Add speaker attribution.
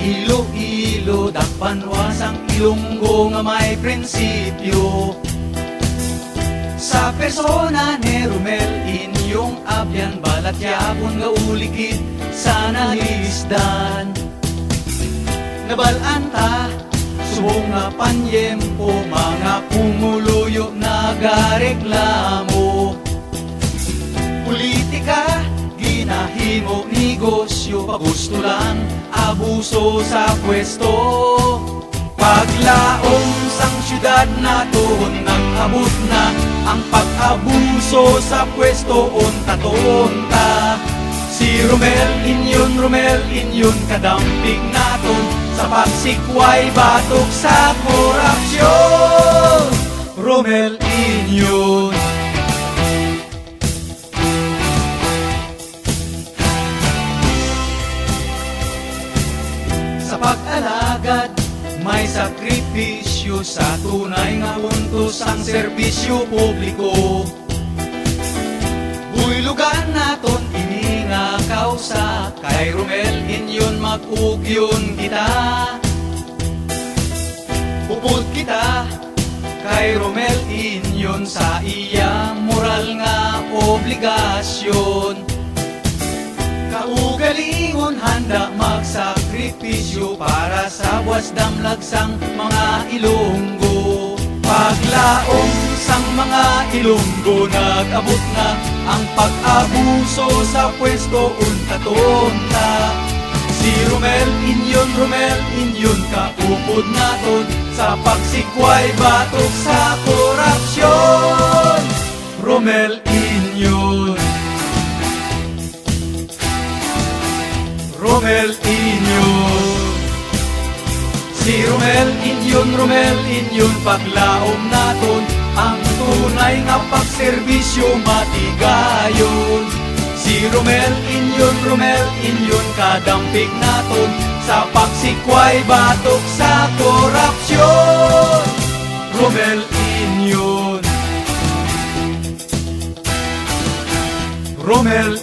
Speaker 1: Iloilo, Dakpanwasang Ilonggo nga may prinsipyo. Sa persona ni Romel, inyong abyan balat yapon nga ulikid sa nalisdan. Nabalaan ta, subong nga panyempo, mga pumuluyo nagareklamo. Politika, ginahimo negosyo, pagustulan, abuso sa pwesto. Paglaom sang syudad naton, nag-abot na ang pag-abuso sa pwesto onta-tonta. Si Romel inyon kadampig naton, sa pagsikway batok sa korupsyon. Romel inyon. Sa pag-alagad, may sakripisyo, sa tunay nga untos ang serbisyo publiko. Buylugan naton ini nga kausa, kay Romel inyon mag-ugyon kita. Bupod kita, kay Romel inyon sa iya moral nga obligasyon. Kaugalingon handa magsakripisyo para sa buwas damlagsang mga Ilonggo. Paglaom sang mga Ilonggo, nag-abot na ang pag-abuso sa pwesto unta-tonta. Si Romel inyon kaupod naton, sa pagsikway batok sa korupsyon. Romel inyon. Romel inyon. Si Romel inyon paglaom naton, ang tunay nga pagserbisyo matigayon. Si Romel inyon kadampig naton, sa pagsikway batok sa korupsyon. Romel inyon. Romel